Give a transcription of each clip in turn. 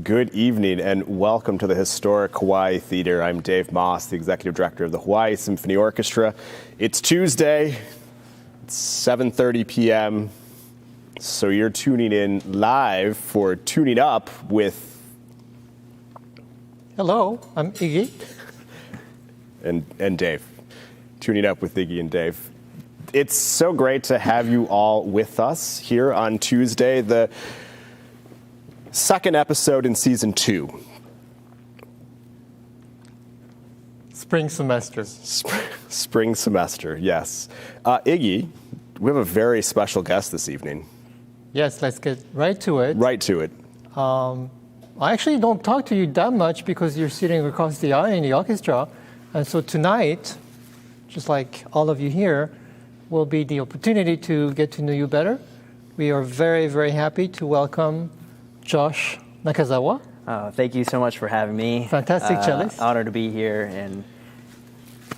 Good evening and welcome to the historic Hawaii Theater. I'm Dave Moss, the Executive Director of the Hawaii Symphony Orchestra. It's Tuesday, it's 7:30 p.m., so you're tuning in live for Tuning Up with... Hello, I'm Iggy. And Dave. Tuning Up with Iggy and Dave. It's so great to have you all with us here on Tuesday, the second episode in season 2. Spring semester. Spring semester, yes. Iggy, we have a very special guest this evening. Yes, let's get right to it. Right to it. I actually don't talk to you that much because you're sitting across the aisle in the orchestra. And so tonight, just like all of you here, will be the opportunity to get to know you better. We are very, very happy to welcome Josh Nakazawa. Thank you so much for having me. Fantastic cellist. Honored to be here and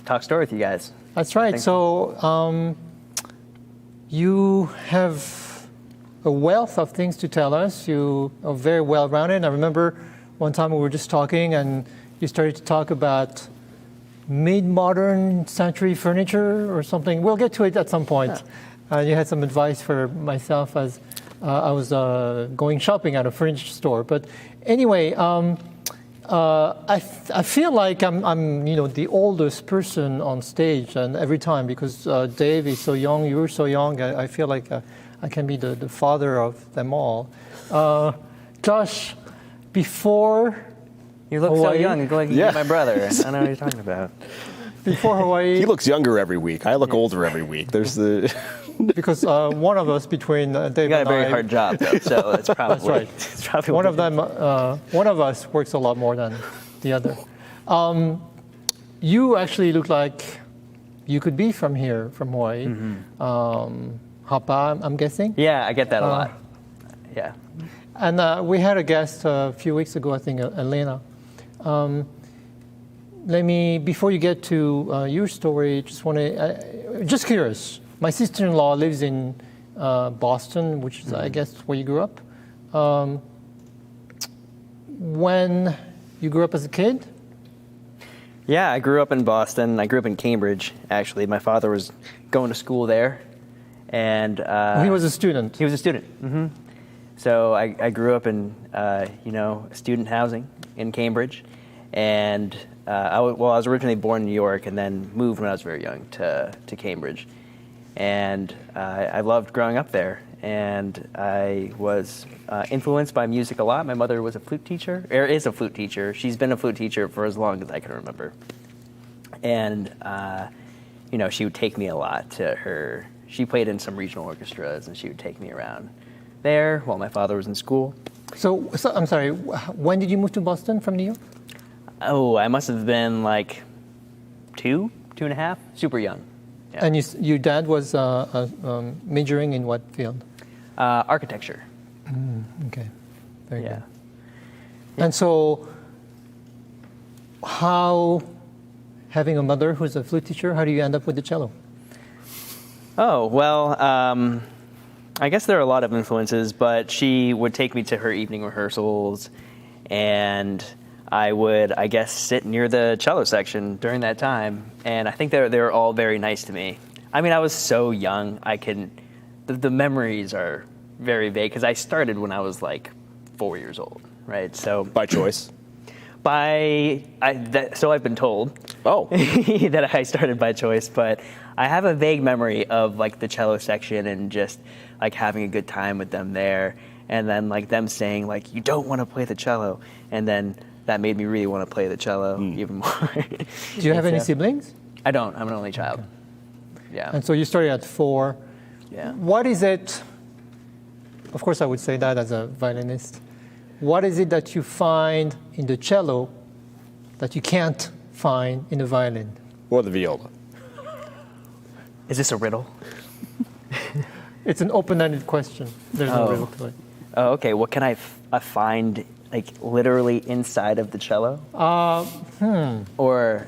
talk story with you guys. That's right. Thanks. So you have a wealth of things to tell us. You are very well-rounded. I remember one time we were just talking and you started to talk about mid-modern century furniture or something. We'll get to it at some point. Yeah. You had some advice for myself as I was going shopping at a furniture store. But anyway, I feel like I'm the oldest person on stage, and every time because Dave is so young, you're so young. I feel like I can be the father of them all. Josh, before you look Hawaii, so young. You look like you're my brother. I know what you're talking about. Before Hawaii, he looks younger every week. I look older every week. There's the because one of us between Dave and I. You got a very hard job, though, so it's probably that's right. It's probably one of them. One of us works a lot more than the other. You actually look like you could be from here, from Hawaii. Mm-hmm. Hapa, I'm guessing. Yeah, I get that a lot. Yeah. And we had a guest a few weeks ago, I think, Elena. Before you get to your story, just curious. My sister-in-law lives in Boston, which is, I guess, where you grew up. When you grew up as a kid? Yeah, I grew up in Boston. I grew up in Cambridge, actually. My father was going to school there. And he was a student? He was a student. Mm-hmm. So I grew up in, student housing in Cambridge. And I was originally born in New York and then moved when I was very young to Cambridge. And I loved growing up there. And I was influenced by music a lot. My mother was a flute teacher, or is a flute teacher. She's been a flute teacher for as long as I can remember. And, she would take me a lot to her. She played in some regional orchestras, and she would take me around there while my father was in school. So I'm sorry, when did you move to Boston from New York? Oh, I must have been like 2 and a half, super young. Yeah. And your dad was majoring in what field? Architecture. Okay, very good. Yeah. And so, having a mother who's a flute teacher, how do you end up with the cello? Oh, well, I guess there are a lot of influences, but she would take me to her evening rehearsals, and I would, I guess, sit near the cello section during that time, and I think they were all very nice to me. I mean, I was so young, the memories are very vague, because I started when I was like 4 years old, right? So by choice? So I've been told. Oh. That I started by choice, but I have a vague memory of like the cello section and just like having a good time with them there, and then like them saying like, you don't want to play the cello, and then that made me really want to play the cello even more. Do you have any siblings? I don't. I'm an only child. Okay. Yeah. And so you started at 4. Yeah. What is it? Of course, I would say that as a violinist. What is it that you find in the cello that you can't find in the violin? Or the viola? Is this a riddle? It's an open-ended question. There's no riddle to it. Oh, okay. What can I find, like, literally inside of the cello? Or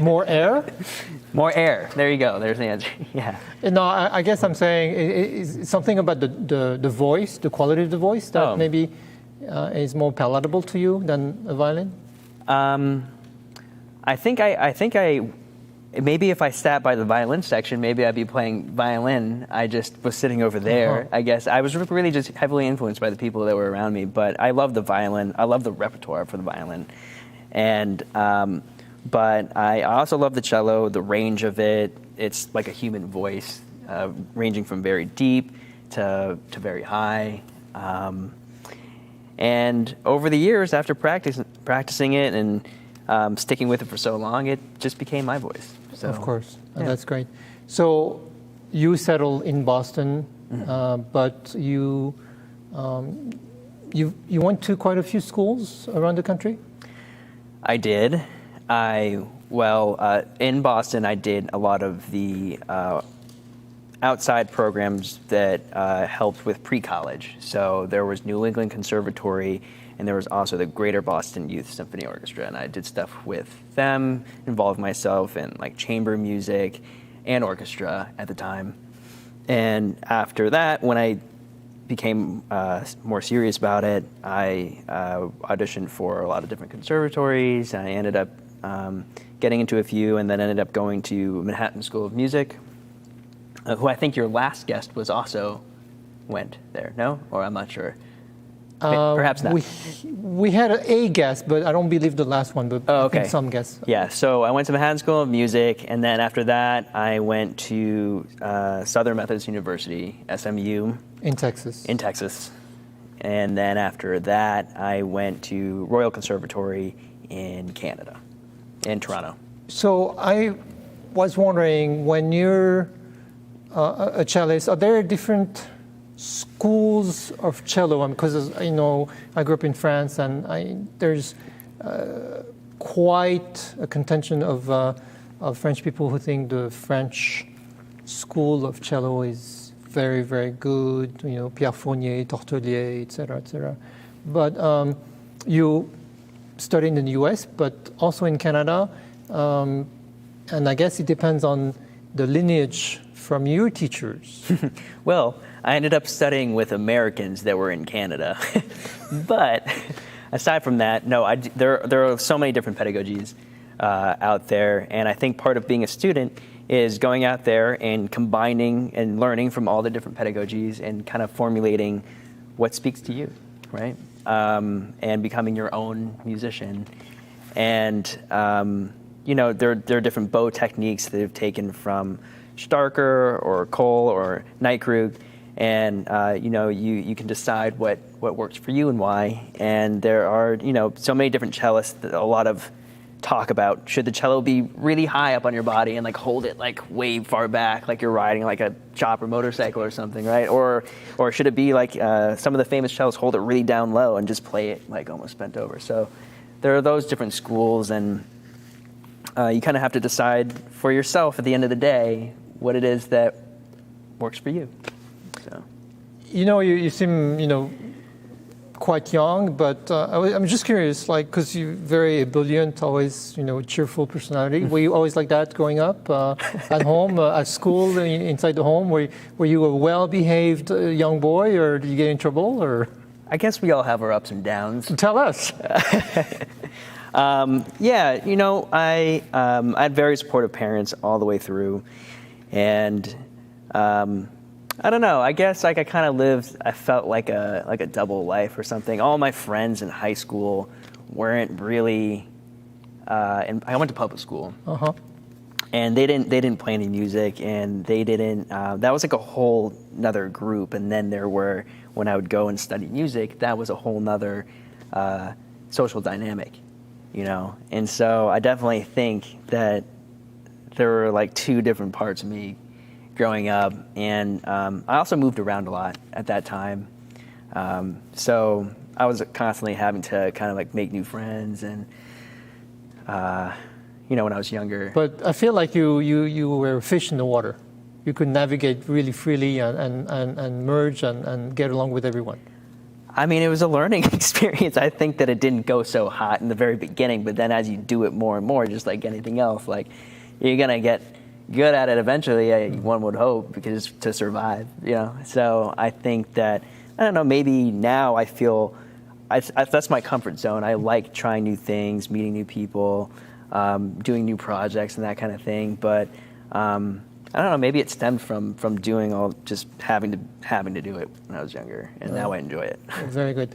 more air? More air. There you go. There's the answer. Yeah. No, I guess I'm saying it's something about the voice, the quality of the voice that maybe is more palatable to you than a violin? I think I maybe if I sat by the violin section, maybe I'd be playing violin. I just was sitting over there. I guess I was really just heavily influenced by the people that were around me. But I love the violin. I love the repertoire for the violin, and but I also love the cello. The range of it. It's like a human voice, ranging from very deep to very high. And over the years, after practicing it and sticking with it for so long, it just became my voice. So, of course, yeah. That's great. So you settled in Boston, but you went to quite a few schools around the country? I did. In Boston, I did a lot of the outside programs that helped with pre-college. So there was New England Conservatory, and there was also the Greater Boston Youth Symphony Orchestra, and I did stuff with them, involved myself in like chamber music and orchestra at the time. And after that, when I became more serious about it, I auditioned for a lot of different conservatories. I ended up getting into a few, and then ended up going to Manhattan School of Music, who I think your last guest was also went there, no? Or I'm not sure. Perhaps not. We had a guest, but I don't believe the last one, but I think some guests. Yeah, so I went to Manhattan School of Music, and then after that, I went to Southern Methodist University, SMU. In Texas. In Texas. And then after that, I went to Royal Conservatory in Canada, in Toronto. So I was wondering, when you're a cellist, are there different schools of cello? Because I grew up in France, and there's quite a contention of French people who think the French school of cello is very, very good. Pierre Fournier, Tortelier, etc., etc. But you studied in the U.S., but also in Canada, and I guess it depends on the lineage from your teachers. Well, I ended up studying with Americans that were in Canada. But aside from that, no, there are so many different pedagogies out there. And I think part of being a student is going out there and combining and learning from all the different pedagogies and kind of formulating what speaks to you, right? And becoming your own musician. And, there are different bow techniques that have taken from Starker or Cole or Nightkrug, and you can decide what works for you and why. And there are so many different cellists that a lot of talk about, should the cello be really high up on your body and like hold it like way far back, like you're riding like a chopper motorcycle or something, right? Or should it be like some of the famous cellists hold it really down low and just play it like almost bent over? So there are those different schools, and you kind of have to decide for yourself at the end of the day what it is that works for you. So, you seem, quite young, but I'm just curious, because you're very ebullient, always, cheerful personality. Were you always like that growing up, at home, at school, inside the home? Were you a well-behaved young boy, or did you get in trouble, or? I guess we all have our ups and downs. Tell us. I had very supportive parents all the way through. And I don't know, I guess I kind of I felt like a double life or something. All my friends in high school weren't really, and I went to public school. Uh-huh. And they didn't play any music, and they didn't, that was like a whole nother group. And then when I would go and study music, that was a whole nother social dynamic, And so I definitely think that there were like two different parts of me growing up, and I also moved around a lot at that time. So I was constantly having to kind of like make new friends, and when I was younger. But I feel like you were a fish in the water. You could navigate really freely and merge and get along with everyone. I mean, it was a learning experience. I think that it didn't go so hot in the very beginning, but then as you do it more and more, just like anything else, like you're gonna get good at it eventually, one would hope, because to survive, So I think that, I don't know, maybe now I feel that's my comfort zone. I like trying new things, meeting new people, doing new projects and that kind of thing. But I don't know, maybe it stemmed from doing just having to do it when I was younger, and now I enjoy it. Very good.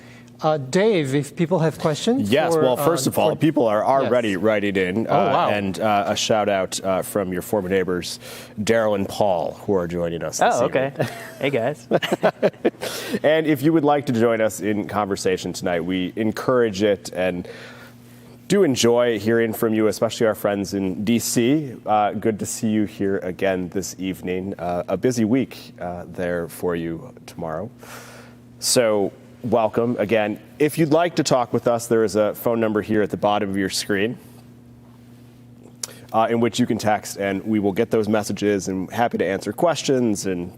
Dave, if people have questions. Yes, well, first of all, people are already Yes. writing in. Wow. And a shout out from your former neighbors, Daryl and Paul, who are joining us this Oh, evening. okay. Hey, guys. And if you would like to join us in conversation tonight, we encourage it and do enjoy hearing from you, especially our friends in D.C. Good to see you here again this evening. A busy week there for you tomorrow. So welcome again. If you'd like to talk with us, there is a phone number here at the bottom of your screen in which you can text, and we will get those messages, and happy to answer questions, and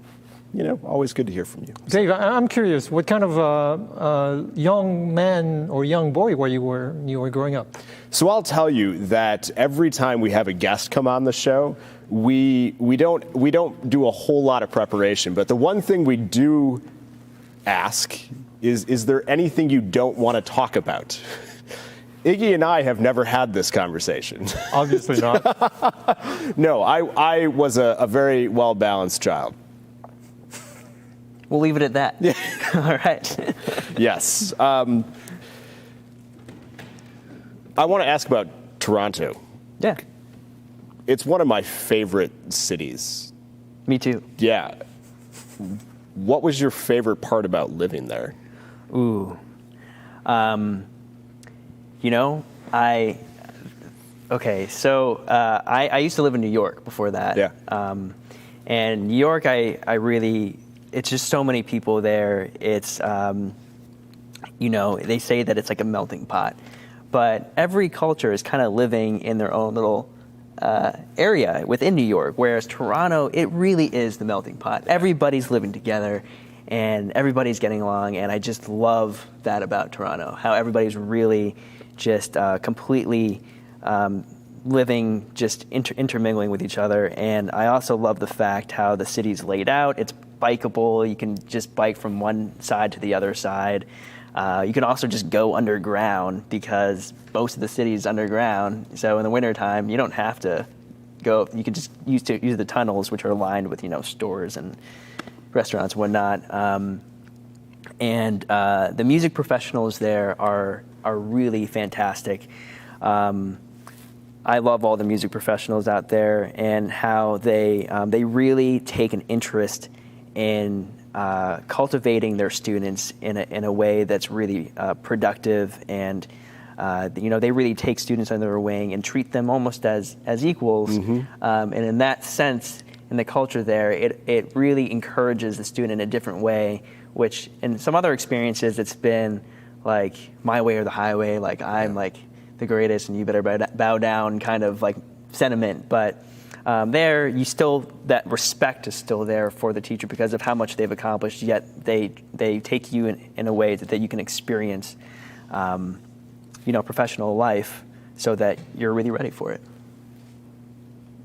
always good to hear from you. Dave, I'm curious, what kind of young man or young boy were you when you were growing up? So I'll tell you that every time we have a guest come on the show, we don't do a whole lot of preparation, but the one thing we do ask is there anything you don't want to talk about? Iggy and I have never had this conversation. Obviously not. No, I was a very well-balanced child. We'll leave it at that. Yeah. All right. Yes. I want to ask about Toronto. Yeah. It's one of my favorite cities. Me too. Yeah. What was your favorite part about living there? Ooh. I used to live in New York before that. Yeah. And New York, it's just so many people there. It's, they say that it's like a melting pot. But every culture is kind of living in their own little area within New York, whereas Toronto, it really is the melting pot. Everybody's living together, and everybody's getting along, and I just love that about Toronto, how everybody's really just completely living, just intermingling with each other. And I also love the fact how the city's laid out. It's bikeable. You can just bike from one side to the other side. You can also just go underground because most of the city is underground. So in the wintertime, you don't have to go. You can just use the tunnels, which are lined with stores and restaurants and whatnot. And the music professionals there are really fantastic. I love all the music professionals out there and how they really take an interest in cultivating their students in a way that's really productive, and they really take students under their wing and treat them almost as equals. Mm-hmm. And in that sense, in the culture there, it really encourages the student in a different way, which in some other experiences it's been like my way or the highway, like I'm like the greatest and you better bow down kind of like sentiment. But there, that respect is still there for the teacher because of how much they've accomplished, yet they take you in a way that you can experience, professional life so that you're really ready for it.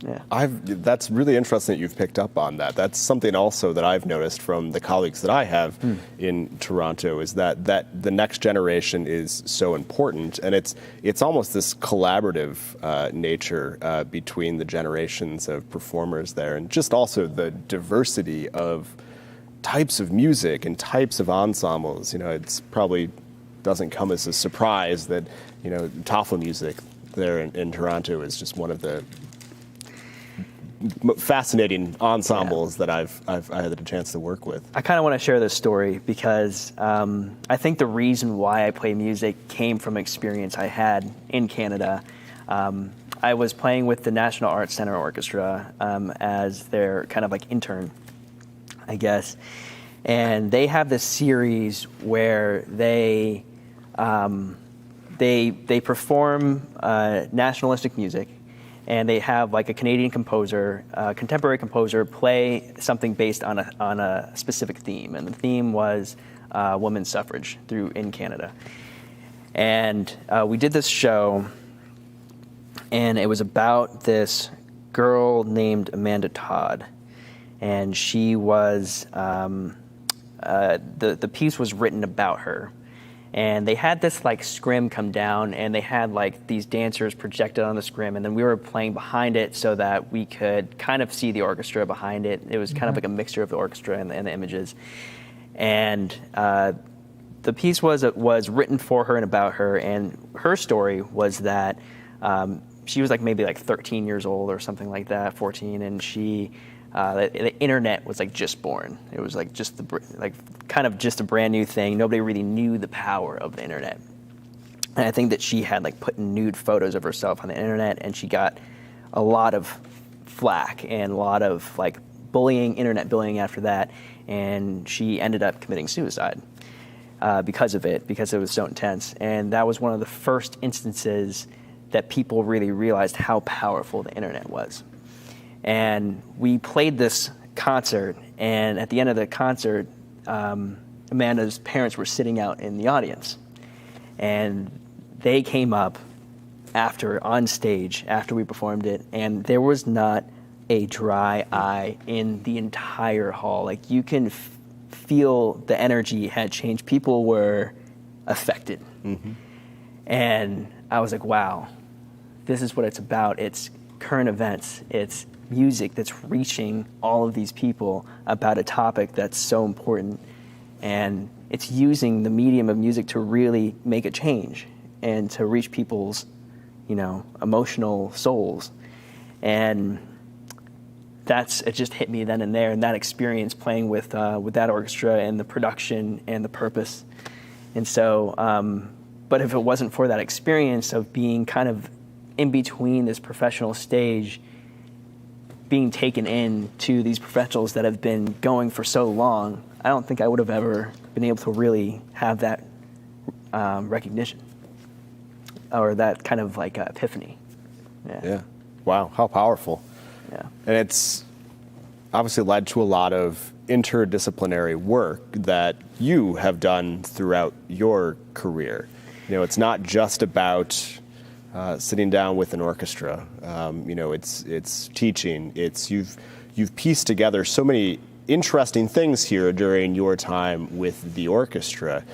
Yeah. That's really interesting that you've picked up on that. That's something also that I've noticed from the colleagues that I have in Toronto is that the next generation is so important, and it's almost this collaborative nature between the generations of performers there, and just also the diversity of types of music and types of ensembles. It's probably doesn't come as a surprise that Toffle music there in Toronto is just one of the fascinating ensembles that I had the chance to work with. I kind of want to share this story because I think the reason why I play music came from experience I had in Canada. I was playing with the National Arts Centre Orchestra as their kind of like intern, I guess. And they have this series where they perform nationalistic music. And they have like a Canadian composer, contemporary composer, play something based on a specific theme, and the theme was women's suffrage in Canada. And we did this show, and it was about this girl named Amanda Todd, and she was the piece was written about her, And they had this like scrim come down, and they had like these dancers projected on the scrim, and then we were playing behind it so that we could kind of see the orchestra behind it. It was kind of like a mixture of the orchestra and the images. And the piece was written for her and about her, and her story was that she was like maybe like 13 years old or something like that, 14, and the internet was like just born. It was like just kind of just a brand new thing. Nobody really knew the power of the internet. And I think that she had like put nude photos of herself on the internet, and she got a lot of flack and a lot of like internet bullying after that. And she ended up committing suicide because of it, because it was so intense. And that was one of the first instances that people really realized how powerful the internet was. And we played this concert, and at the end of the concert, Amanda's parents were sitting out in the audience. And they came up on stage after we performed it, and there was not a dry eye in the entire hall. Like, you can feel the energy had changed. People were affected. Mm-hmm. And I was like, wow, this is what it's about. It's current events. It's music that's reaching all of these people about a topic that's so important. And it's using the medium of music to really make a change and to reach people's, emotional souls. And it just hit me then and there, and that experience playing with that orchestra and the production and the purpose. And so, but if it wasn't for that experience of being kind of in between this professional stage, being taken in to these professionals that have been going for so long, I don't think I would have ever been able to really have that recognition or that kind of like epiphany. Yeah. Wow, how powerful. Yeah. And it's obviously led to a lot of interdisciplinary work that you have done throughout your career. It's not just about sitting down with an orchestra. It's teaching. You've pieced together so many interesting things here during your time with the orchestra.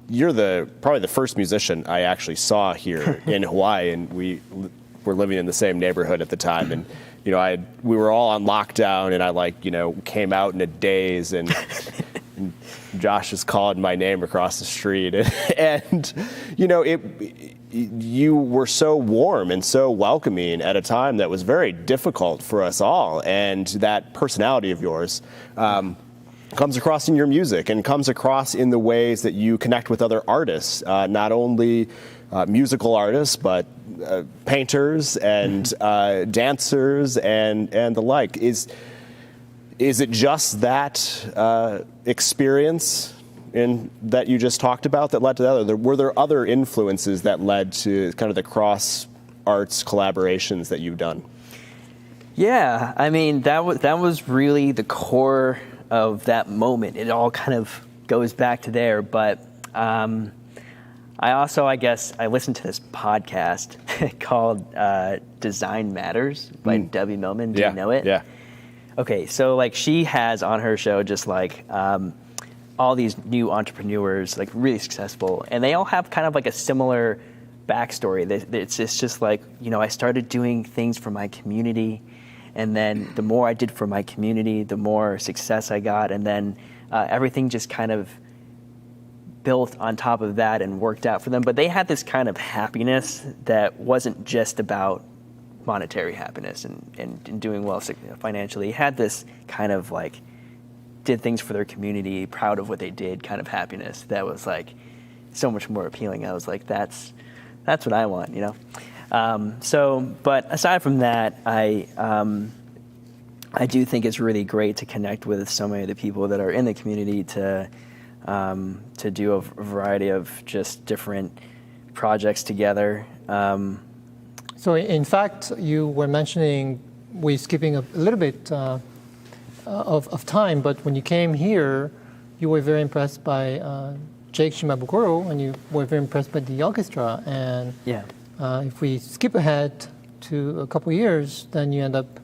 You're probably the first musician I actually saw here in Hawaii, and we were living in the same neighborhood at the time, and we were all on lockdown, and I came out in a daze, and Josh is calling my name across the street, and you were so warm and so welcoming at a time that was very difficult for us all, and that personality of yours comes across in your music and comes across in the ways that you connect with other artists, not only musical artists, but painters and dancers and the like. Is it just that experience that you just talked about that led to that? Were there other influences that led to kind of the cross arts collaborations that you've done? Yeah, I mean, that was really the core of that moment. It all kind of goes back to there. But I listened to this podcast called Design Matters by Debbie Millman. Do you know it? Yeah. Okay, so like she has on her show just like all these new entrepreneurs, like really successful, and they all have kind of like a similar backstory. It's just like, I started doing things for my community, and then the more I did for my community, the more success I got, and then everything just kind of built on top of that and worked out for them. But they had this kind of happiness that wasn't just about monetary happiness and doing well financially. Had this kind of like did things for their community, proud of what they did kind of happiness that was like so much more appealing. I was like, that's what I want, But aside from that, I do think it's really great to connect with so many of the people that are in the community to do a variety of just different projects together. So in fact, you were mentioning, we're skipping a little bit of time, but when you came here, you were very impressed by Jake Shimabukuro, and you were very impressed by the orchestra. And if we skip ahead to a couple years, then you end up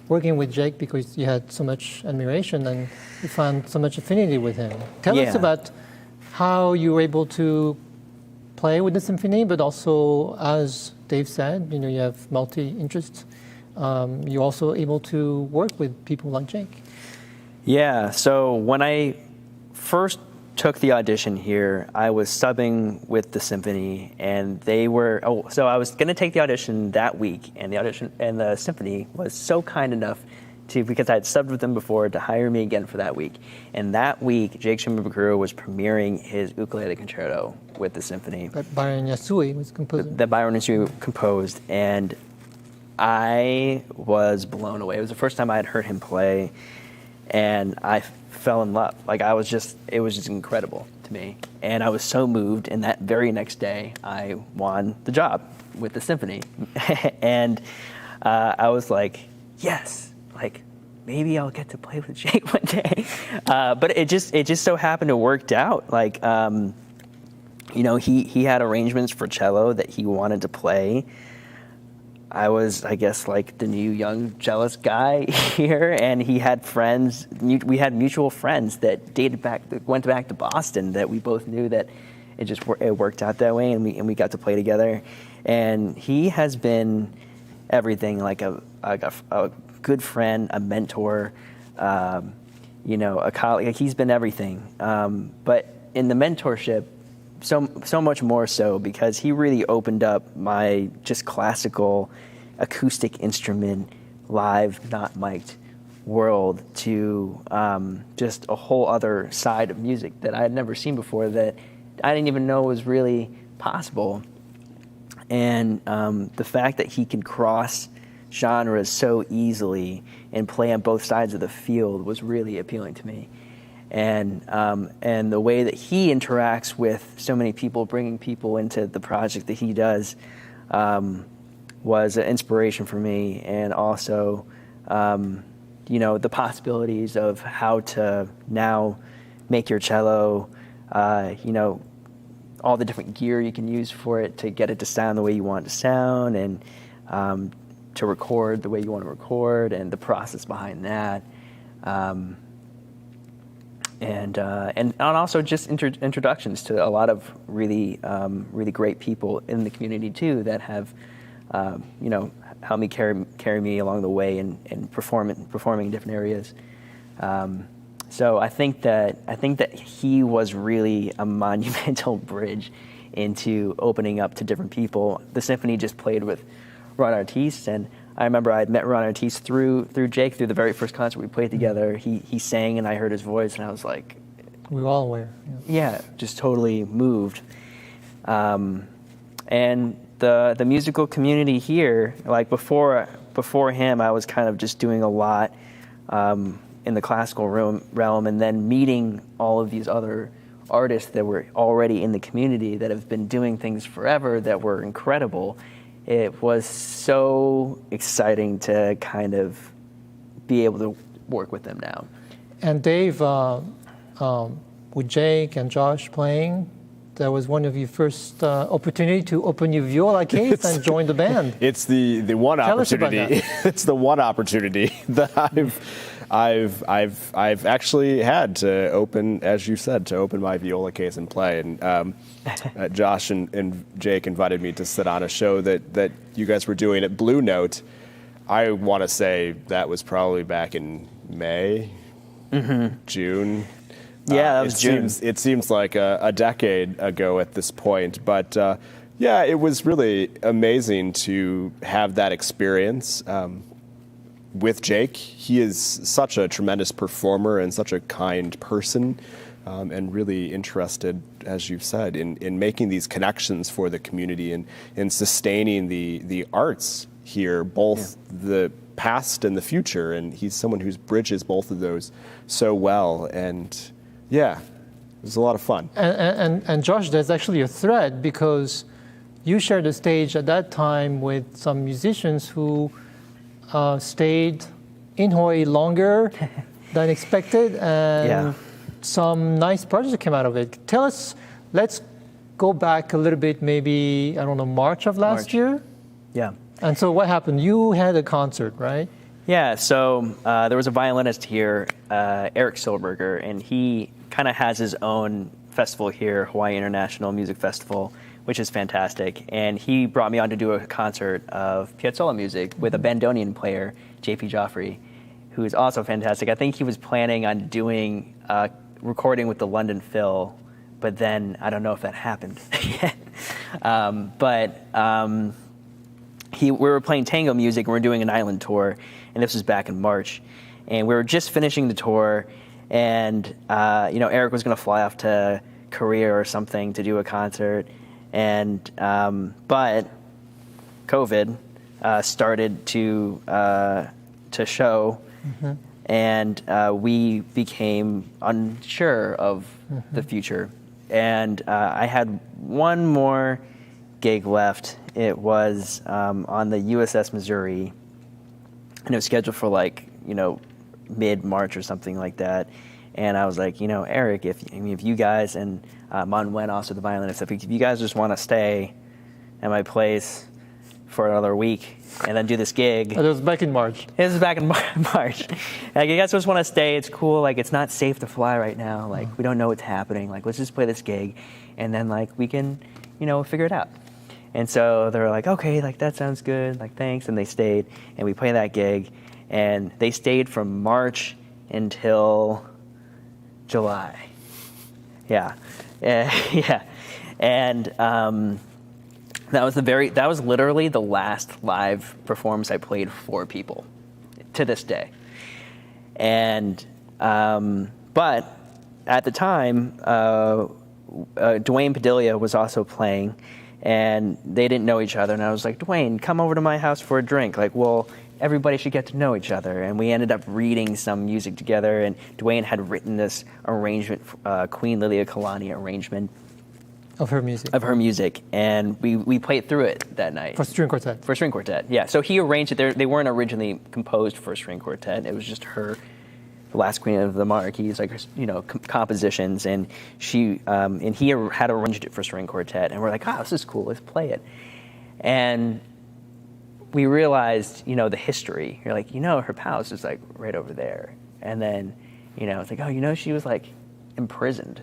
working with Jake because you had so much admiration and you found so much affinity with him. Tell us about how you were able to play with the symphony, but also, as Dave said, you have multi-interests. You're also able to work with people like Jake. Yeah, so when I first took the audition here, I was subbing with the symphony, and so I was going to take the audition that week, and the symphony was so kind enough because I had subbed with them before, to hire me again for that week. And that week, Jake Shimabukuro was premiering his ukulele concerto with the symphony. That Byron Yasui was composing. That Byron Yasui composed, and I was blown away. It was the first time I had heard him play, and I fell in love. It was just incredible to me. And I was so moved, and that very next day, I won the job with the symphony. And I was like, yes, maybe I'll get to play with Jake one day. But it just so happened to worked out. He had arrangements for cello that he wanted to play. I was, I guess, the new young cellist guy here, and he had friends. We had mutual friends that went back to Boston, that we both knew that it worked out that way, and we got to play together. And he has been everything, a good friend, a mentor, a colleague. He's been everything. But in the mentorship, so much more so, because he really opened up my just classical acoustic instrument, live, not mic'd world to just a whole other side of music that I had never seen before, that I didn't even know was really possible. And the fact that he can cross genres so easily and play on both sides of the field was really appealing to me. And the way that he interacts with so many people, bringing people into the project that he does, was an inspiration for me. And also, the possibilities of how to now make your cello, all the different gear you can use for it to get it to sound the way you want it to sound, and to record the way you want to record, and the process behind that. And also just introductions to a lot of really great people in the community too, that have helped me carry me along the way and performing in different areas. So I think that he was really a monumental bridge into opening up to different people. The symphony just played with Ron Artis, and I remember I had met Ron Artis through Jake, through the very first concert we played together. He sang, and I heard his voice, and I was like, we all were. Yeah, just totally moved. And the musical community here, before him, I was kind of just doing a lot in the classical realm, and then meeting all of these other artists that were already in the community that have been doing things forever that were incredible. It was so exciting to kind of be able to work with them now. And Dave, with Jake and Josh playing, that was one of your first opportunity to open your viola case and join the band. It's the one Tell opportunity. Us about that. It's the one opportunity that I've actually had to open, as you said, to open my viola case and play. And Josh and Jake invited me to sit on a show that you guys were doing at Blue Note. I want to say that was probably back in May, June. Yeah, that was June. It seems like a decade ago at this point. But yeah, it was really amazing to have that experience with Jake. He is such a tremendous performer and such a kind person, and really interested, as you've said, in making these connections for the community and sustaining the arts here, both the past and the future. And he's someone who bridges both of those so well. And yeah, it was a lot of fun. And Josh, there's actually a thread, because you shared the stage at that time with some musicians who stayed in Hawaii longer than expected, and some nice projects came out of it. Tell us, let's go back a little bit, maybe, I don't know, March of last year? Yeah. And so what happened? You had a concert, right? Yeah, so there was a violinist here, Eric Silberger, and he kind of has his own festival here, Hawaii International Music Festival, which is fantastic. And he brought me on to do a concert of Piazzolla music with a bandoneon player, J.P. Joffrey, who is also fantastic. I think he was planning on doing recording with the London Phil, but then I don't know if that happened yet. We were playing tango music, and we were doing an island tour, and this was back in March. And we were just finishing the tour, and Eric was going to fly off to Korea or something to do a concert, and but COVID started to show, and we became unsure of the future. And I had one more gig left. It was on the USS Missouri, and it was scheduled for mid-March or something like that. And I was like, Eric, if you guys and Manuel, also the violinist, if you guys just want to stay at my place for another week and then do this gig. It was back in March. This was back in March. Like, you guys just want to stay. It's cool. Like, it's not safe to fly right now. Like, we don't know what's happening. Like, let's just play this gig, and then we can, figure it out. And so they were like, okay, that sounds good. Like, thanks. And they stayed, and we played that gig, and they stayed from March until July. Yeah. Yeah. And that was literally the last live performance I played for people to this day. And but at the time, Dwayne Padilla was also playing, and they didn't know each other. And I was like, Dwayne, come over to my house for a drink. Everybody should get to know each other. And we ended up reading some music together, and Dwayne had written this arrangement, Queen Liliuokalani arrangement. Of her music. And we played through it that night. For string quartet. For string quartet, yeah. So he arranged it. They weren't originally composed for string quartet. It was just her, the last Queen of the Monarchies, compositions. And she and he had arranged it for string quartet. And we're like, this is cool. Let's play it. And we realized, the history. You're like, her palace is right over there. And then, it's like, she was imprisoned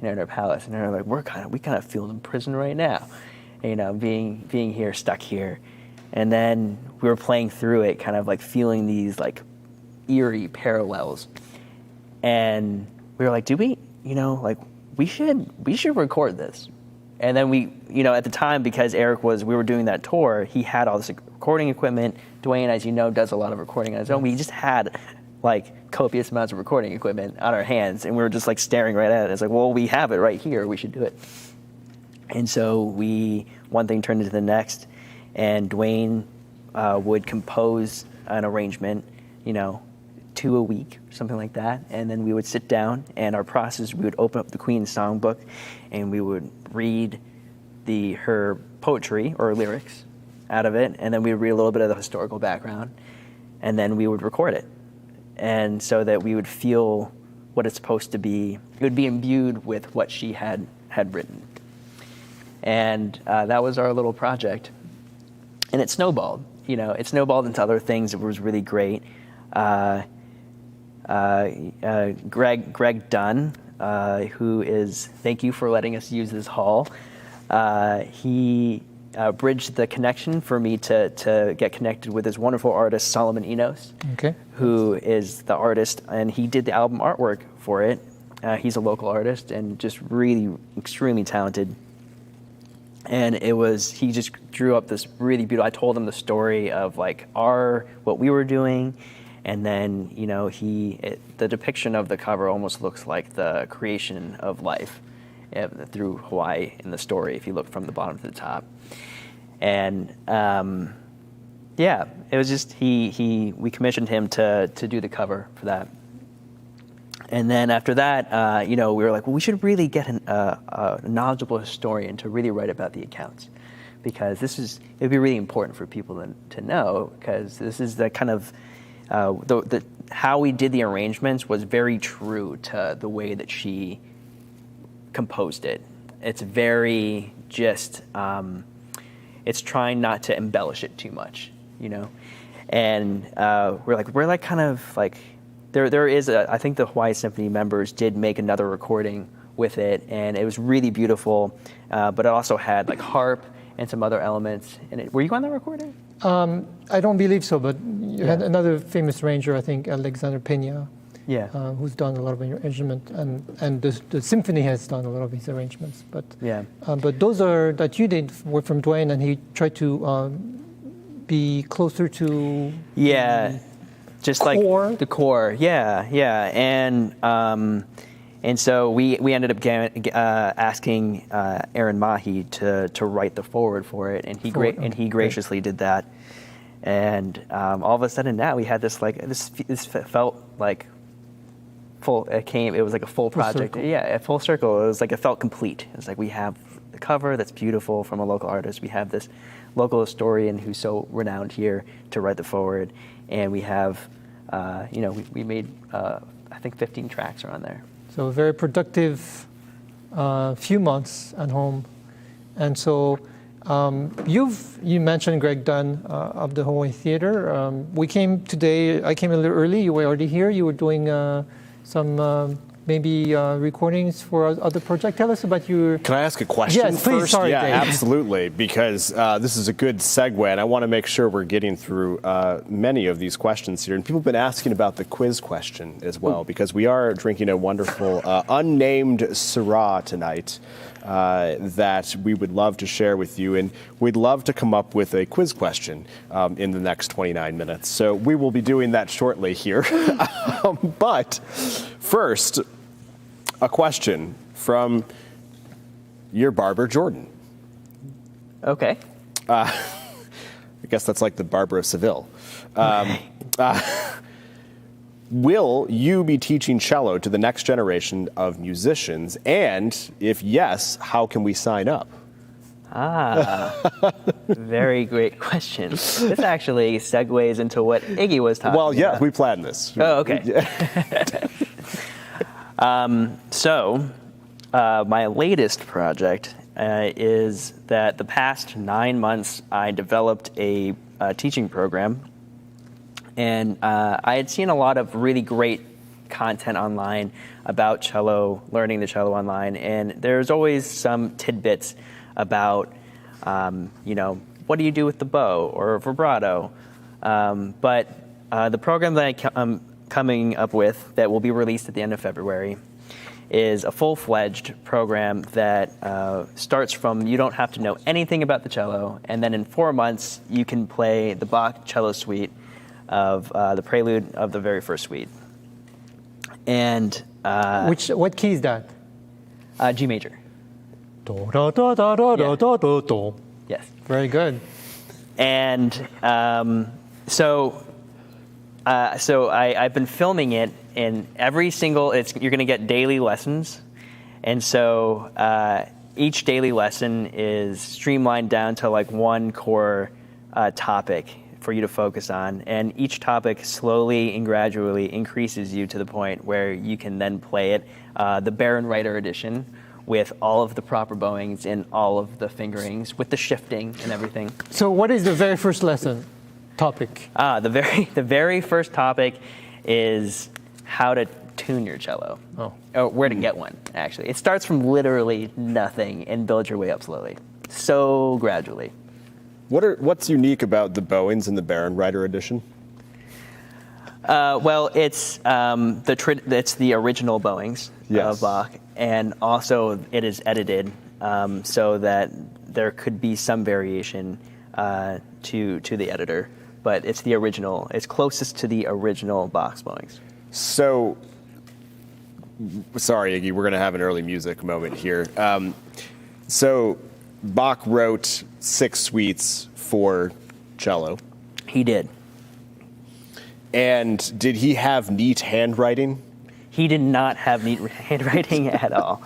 in her palace. And they're like, we kind of feel imprisoned right now, being here, stuck here. And then we were playing through it, kind of feeling these eerie parallels. And we were like, do we, we should record this. And then we, at the time, because we were doing that tour, he had all this recording equipment. Dwayne, as you know, does a lot of recording on his own. We just had copious amounts of recording equipment on our hands, and we were just staring right at it. It's like, well, we have it right here. We should do it. And so one thing turned into the next, and Dwayne would compose an arrangement, 2 a week, something like that. And then we would sit down, and our process, we would open up the Queen's songbook, and we would read her poetry or lyrics out of it, and then we would read a little bit of the historical background, and then we would record it. And so that we would feel what it's supposed to be. It would be imbued with what she had written. And that was our little project. And it snowballed. It snowballed into other things. It was really great. Greg Dunn, who is, thank you for letting us use this hall. He bridged the connection for me to get connected with this wonderful artist, Solomon Enos, who is the artist, and he did the album artwork for it. He's a local artist and just really extremely talented. And he just drew up this really beautiful, I told him the story of what we were doing. And then, the depiction of the cover almost looks like the creation of life through Hawaii in the story, if you look from the bottom to the top. And it was just, we commissioned him to do the cover for that. And then after that, we were like, well, we should really get a knowledgeable historian to really write about the accounts, because it'd be really important for people to know, because this is the kind of, how we did the arrangements was very true to the way that she composed it. It's very just, it's trying not to embellish it too much, And we're like kind of like, there is I think the Hawaii Symphony members did make another recording with it, and it was really beautiful, but it also had like harp and some other elements in it. Were you on that recording? I don't believe so, but you had another famous arranger, I think, Alexander Pena, who's done a lot of arrangement, and the symphony has done a lot of his arrangements. But but those that you did were from Dwayne, and he tried to be closer to just core. Like the core, and so we ended up asking Aaron Mahi to write the foreword for it, and he graciously did that. And all of a sudden now we had this this felt like full. It was like a full project. Circle. Yeah, a full circle. It was like it felt complete. It was like we have the cover that's beautiful from a local artist. We have this local historian who's so renowned here to write the foreword, and we have we made I think 15 tracks are on there. So a very productive few months at home. And so you mentioned Greg Dunn of the Hawaii Theater. We came today, I came a little early, you were already here. You were doing some maybe recordings for other projects. Tell us about your... Can I ask a question yes, please, first? sorry, yeah, Dave. absolutely, because this is a good segue, and I want to make sure we're getting through many of these questions here. And people have been asking about the quiz question as well, because we are drinking a wonderful unnamed Syrah tonight that we would love to share with you, and we'd love to come up with a quiz question in the next 29 minutes. So we will be doing that shortly here. But first, a question from your barber, Jordan. Okay. I guess that's like the barber of Seville. Will you be teaching cello to the next generation of musicians? And if yes, how can we sign up? Very great question. This actually segues into what Iggy was talking about. Well, yeah, we planned this. Oh, okay. So my latest project is that the past 9 months I developed a teaching program, and I had seen a lot of really great content online about cello, learning the cello online, and there's always some tidbits about, what do you do with the bow or vibrato? But the program that I'm coming up with that will be released at the end of February is a full-fledged program that starts from you don't have to know anything about the cello, and then in 4 months you can play the Bach cello suite of the prelude of the very first suite. And what key is that? G major. Do, da, da, da, da, da, da, da, da. Yes. Very good. And so I've been filming it, and every single you're going to get daily lessons, and so each daily lesson is streamlined down to like one core topic for you to focus on, and each topic slowly and gradually increases you to the point where you can then play it, the Baron Reiter edition, with all of the proper bowings and all of the fingerings, with the shifting and everything. So what is the very first lesson topic? The very first topic is how to tune your cello. Or where to get one, actually. It starts from literally nothing and builds your way up slowly. So gradually. What's unique about the bowings in the Baron Reiter edition? Well, it's the original bowings of Bach, and also it is edited so that there could be some variation to the editor, but it's the original. It's closest to the original Bach's bowings. So, sorry, Iggy, we're going to have an early music moment here. So, Bach wrote 6 suites for cello. He did. And did he have neat handwriting? He did not have neat handwriting at all.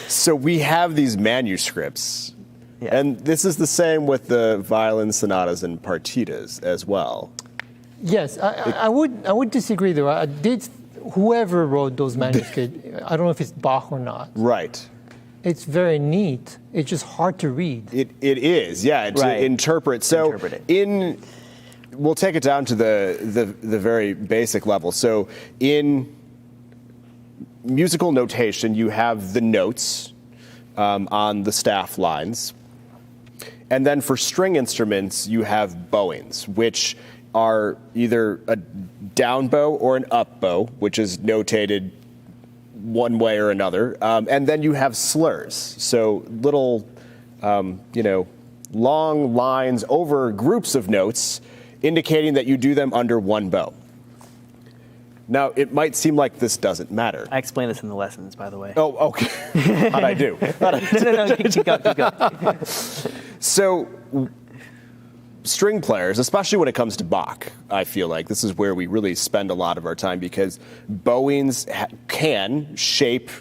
So we have these manuscripts. Yeah. And this is the same with the violin sonatas and partitas as well. Yes, I would disagree though. Whoever wrote those manuscripts, I don't know if it's Bach or not. Right. It's very neat. It's just hard to read. It is, yeah, to interpret. So interpret it. we'll take it down to the very basic level. So in musical notation, you have the notes on the staff lines. And then for string instruments, you have bowings, which are either a down bow or an up bow, which is notated one way or another. And then you have slurs, so little, long lines over groups of notes indicating that you do them under one bow. Now, it might seem like this doesn't matter. I explain this in the lessons, by the way. Oh, okay. How'd I do? No, keep going. So, string players, especially when it comes to Bach, I feel like this is where we really spend a lot of our time, because bowings can shape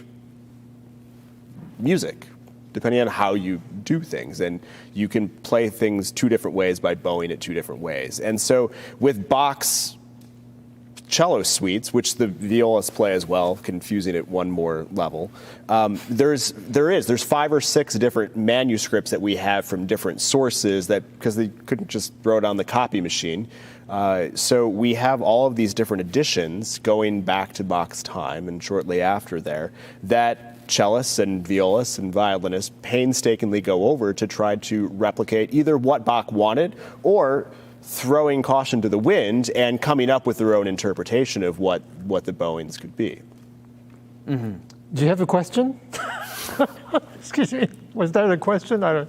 music depending on how you do things. And you can play things two different ways by bowing it two different ways. And so with Bach's cello suites, which the violists play as well, confusing it one more level. There's 5 or 6 different manuscripts that we have from different sources, that because they couldn't just throw it on the copy machine. So we have all of these different editions going back to Bach's time and shortly after there, that cellists and violists and violinists painstakingly go over to try to replicate either what Bach wanted or throwing caution to the wind and coming up with their own interpretation of what the bowings could be. Mm-hmm. Do you have a question? Excuse me. Was that a question? I don't.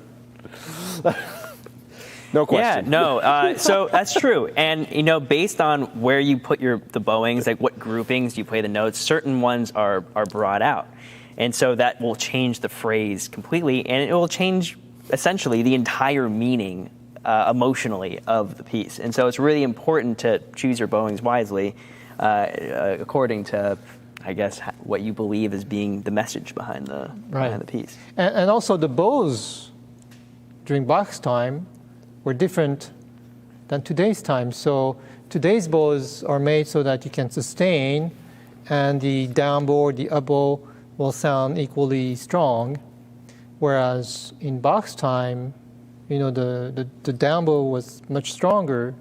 No question. Yeah, no. So that's true. And, based on where you put the bowings, like what groupings you play the notes, certain ones are brought out. And so that will change the phrase completely, and it will change essentially the entire meaning emotionally of the piece. And so it's really important to choose your bowings wisely according to, I guess, what you believe as being the message behind the piece. And also the bows during Bach's time were different than today's time. So today's bows are made so that you can sustain, and the down bow or the up bow will sound equally strong. Whereas in Bach's time, the down bow was much stronger,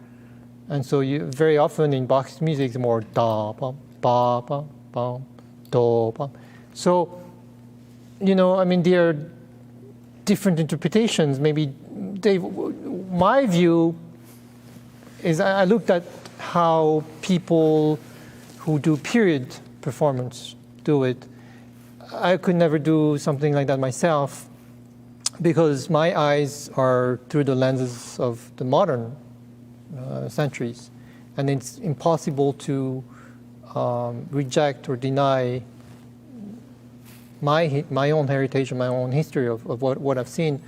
and so very often in Bach's music it's more da bum ba bum bum do bum. So, there are different interpretations. Maybe, Dave, my view is I looked at how people who do period performance do it. I could never do something like that myself, because my eyes are through the lenses of the modern centuries, and it's impossible to reject or deny my own heritage and my own history of what I've seen.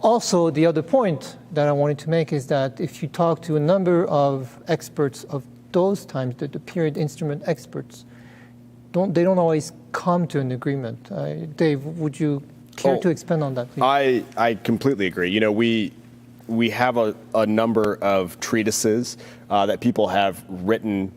Also the other point that I wanted to make is that if you talk to a number of experts of those times, the period instrument experts, they don't always come to an agreement. Dave, would you care to expand on that, please? I completely agree. We have a number of treatises that people have written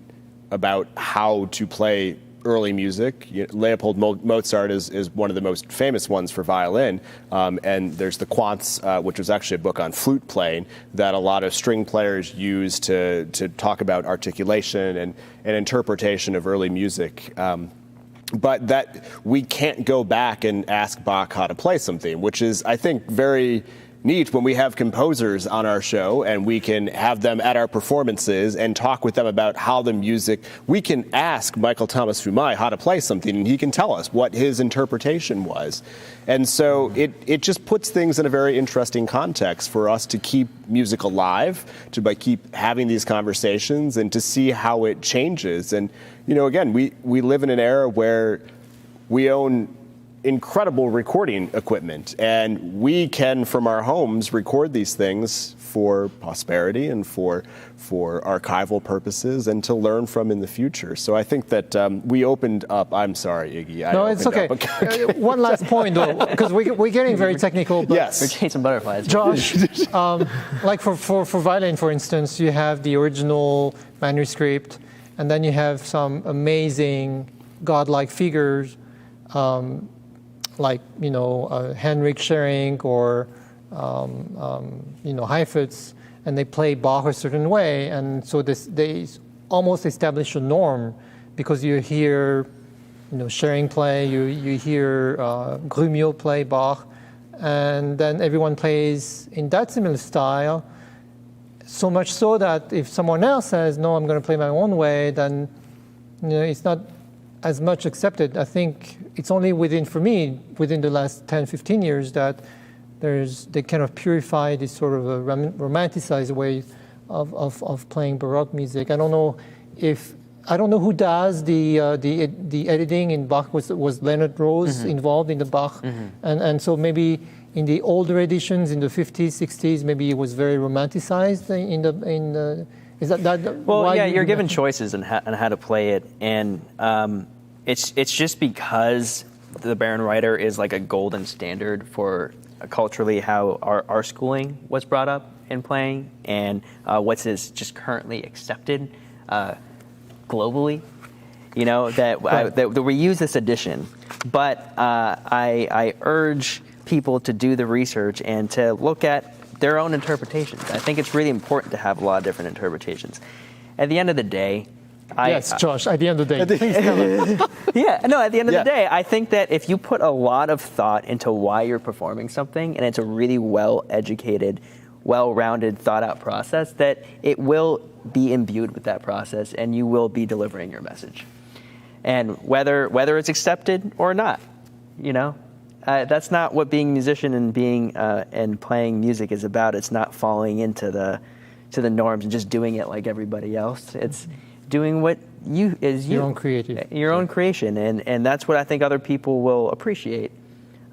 about how to play early music. Leopold Mozart is one of the most famous ones for violin, and there's the Quantz, which was actually a book on flute playing that a lot of string players use to talk about articulation and interpretation of early music. But that we can't go back and ask Bach how to play something, which is, I think, very neat when we have composers on our show and we can have them at our performances and talk with them about how the music. We can ask Michael Thomas Fumai how to play something, and he can tell us what his interpretation was. And so it just puts things in a very interesting context for us to keep music alive, by keep having these conversations and to see how it changes. And, again, we live in an era where we own incredible recording equipment, and we can, from our homes, record these things for posterity and for archival purposes and to learn from in the future. So I think that we opened up. I'm sorry, Iggy. No, it's okay. One last point, though, because we're getting very technical. But yes. We're chasing butterflies. Josh, like for violin, for instance, you have the original manuscript, and then you have some amazing godlike figures, like Henrik Schering or Heifetz, and they play Bach a certain way, and so they almost establish a norm because you hear, Schering play, you hear Grumiaux play Bach, and then everyone plays in that similar style. So much so that if someone else says, no, I'm going to play my own way, then it's not as much accepted. I think it's only within the last 10, 15 years that they kind of purify this sort of a romanticized way of playing Baroque music. I don't know who does the editing in Bach. Was Leonard Rose involved in the Bach? And so maybe in the older editions in the 50s, 60s, maybe it was very romanticized is that well, yeah, you're given choices on how to play it, and it's just because the Baron-Reiter is like a golden standard for culturally how our schooling was brought up in playing, and what's just currently accepted globally. That we use this edition, but I urge people to do the research and to look at their own interpretations. I think it's really important to have a lot of different interpretations. At the end of the day, Josh, at the end of the day, please tell us. At the end of the day, I think that if you put a lot of thought into why you're performing something, and it's a really well-educated, well-rounded, thought-out process, that it will be imbued with that process, and you will be delivering your message. And whether it's accepted or not, that's not what being a musician and playing music is about. It's not falling into the norms and just doing it like everybody else. It's doing what your own creation, and that's what I think other people will appreciate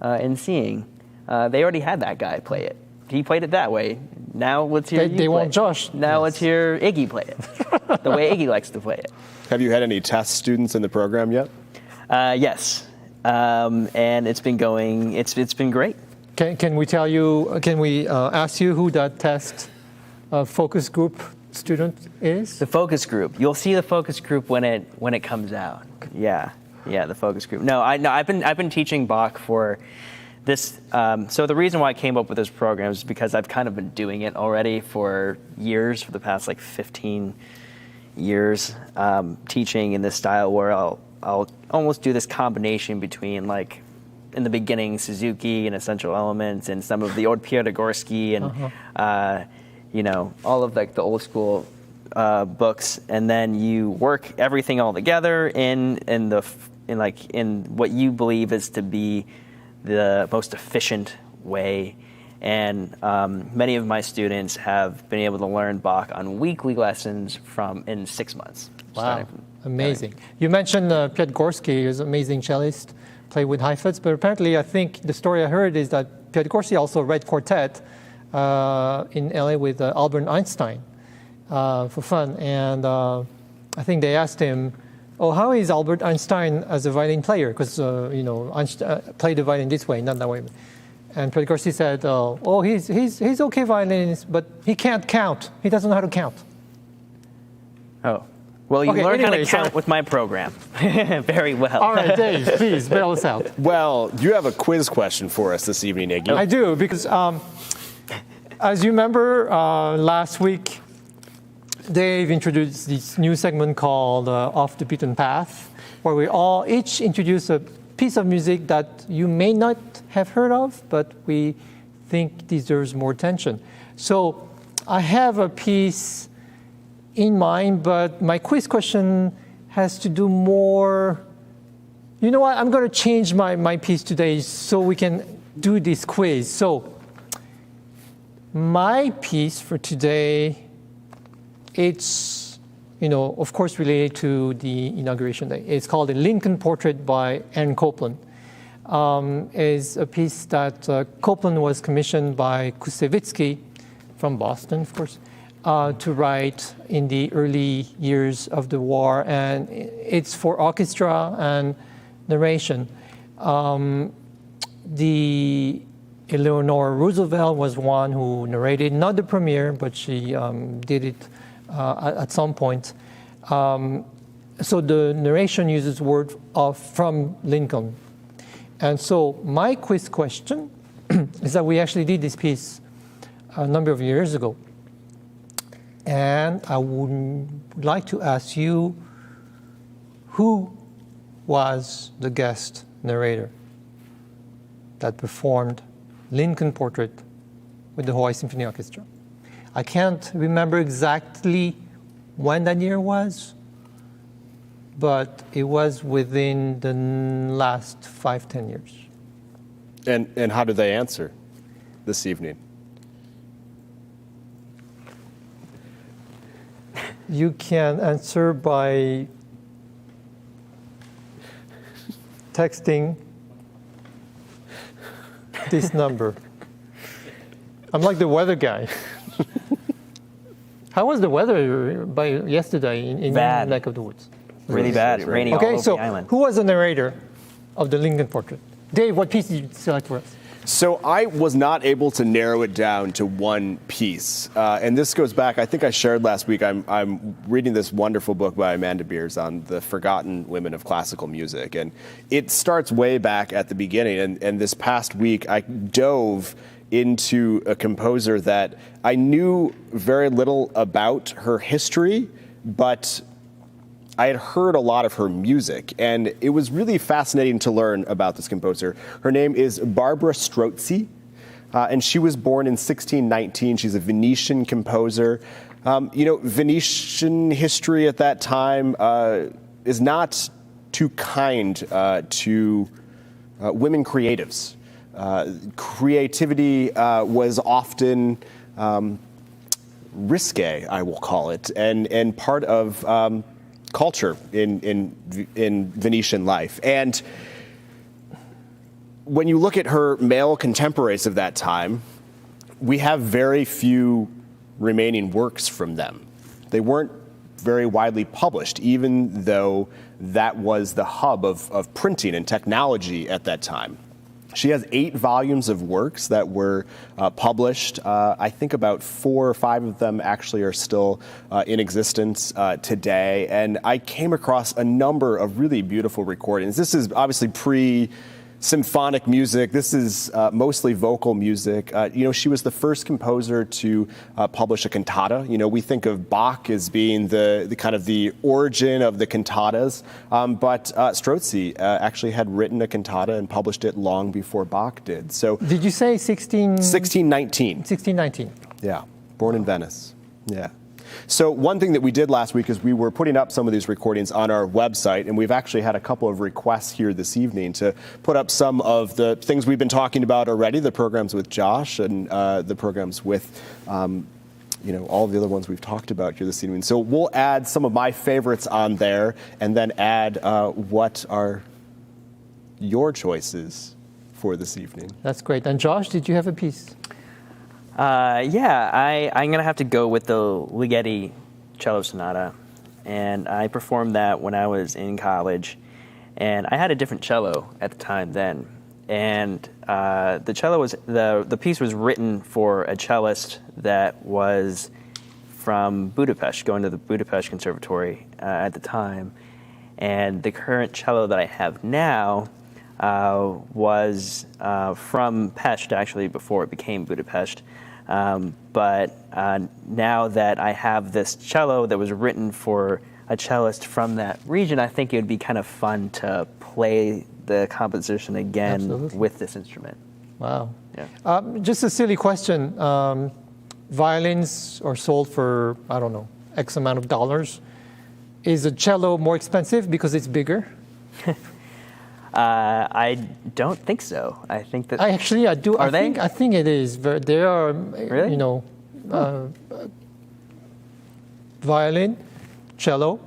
in seeing. They already had that guy play it. He played it that way. Now let's hear they want Josh. Now let's hear Iggy play it the way Iggy likes to play it. Have you had any test students in the program yet? Yes. And it's been going. It's been great. Can we ask you who that test focus group student is? The focus group. You'll see the focus group when it comes out. Yeah, the focus group. No, I've been teaching Bach for this. So the reason why I came up with this program is because I've kind of been doing it already for years, for the past 15 years, teaching in this style where I'll almost do this combination between, in the beginning, Suzuki and Essential Elements and some of the old Piatigorsky and, all of the old school books. And then you work everything all together in what you believe is to be the most efficient way. And many of my students have been able to learn Bach on weekly lessons in 6 months. Wow. Amazing. You mentioned Piatigorsky, who's an amazing cellist, played with Heifetz, but apparently I think the story I heard is that Piatigorsky also read quartet in LA with Albert Einstein for fun. And I think they asked him, how is Albert Einstein as a violin player? Because, Einstein played the violin this way, not that way. And Piatigorsky said, he's okay violinist, but he can't count. He doesn't know how to count. Oh. Well, you learn how to count with my program. Very well. All right, Dave, please bail us out. Well, you have a quiz question for us this evening, Iggy. I do, because as you remember, last week, Dave introduced this new segment called Off the Beaten Path, where we all each introduce a piece of music that you may not have heard of, but we think deserves more attention. So I have a piece in mind, but my quiz question has to do more. You know what? I'm going to change my piece today so we can do this quiz. So my piece for today, it's, of course, related to the inauguration day. It's called The Lincoln Portrait by Aaron Copland. Is a piece that Copland was commissioned by Kusevitsky from Boston, of course, to write in the early years of the war, and it's for orchestra and narration. The Eleanor Roosevelt was one who narrated, not the premiere, but she did it at some point. So the narration uses word from Lincoln. And so my quiz question is that we actually did this piece a number of years ago. And I would like to ask you, who was the guest narrator that performed Lincoln Portrait with the Hawaii Symphony Orchestra? I can't remember exactly when that year was, but it was within the last 5-10 years. And how did they answer this evening? You can answer by texting this number. I'm like the weather guy. How was the weather by yesterday in your Bad. neck of the woods? Really bad, raining all Okay, over so the island. who was the narrator of the Lincoln Portrait? Dave, what piece did you select for us? So I was not able to narrow it down to one piece. And this goes back, I think I shared last week, I'm reading this wonderful book by Amanda Beers on the forgotten women of classical music. And it starts way back at the beginning. And this past week, I dove into a composer that I knew very little about her history, but I had heard a lot of her music, and it was really fascinating to learn about this composer. Her name is Barbara Strozzi, and she was born in 1619. She's a Venetian composer. Venetian history at that time is not too kind to women creatives. Creativity was often risque, I will call it, and part of culture in Venetian life. And when you look at her male contemporaries of that time, we have very few remaining works from them. They weren't very widely published, even though that was the hub of printing and technology at that time. She has 8 volumes of works that were published. I think about 4 or 5 of them actually are still in existence today. And I came across a number of really beautiful recordings. This is obviously pre-symphonic music. This is mostly vocal music. She was the first composer to publish a cantata. We think of Bach as being the kind of the origin of the cantatas, but Strozzi actually had written a cantata and published it long before Bach did. So, did you say 1619? 1619. Yeah, born in Venice. Yeah. So one thing that we did last week is we were putting up some of these recordings on our website, and we've actually had a couple of requests here this evening to put up some of the things we've been talking about already, the programs with Josh and the programs with all the other ones we've talked about here this evening. So we'll add some of my favorites on there and then add what are your choices for this evening. That's great. And Josh, did you have a piece? I'm going to have to go with the Ligeti Cello Sonata. And I performed that when I was in college. And I had a different cello at the time then. And the piece was written for a cellist that was from Budapest, going to the Budapest Conservatory at the time. And the current cello that I have now was from Pest, actually, before it became Budapest. But now that I have this cello that was written for a cellist from that region, I think it would be kind of fun to play the composition again Absolutely. with this instrument. Wow. Yeah. Just a silly question. Violins are sold for, I don't know, X amount of dollars. Is a cello more expensive because it's bigger? I don't think so. I think that I do. Are they? I think it is. There are, Really? violin, cello,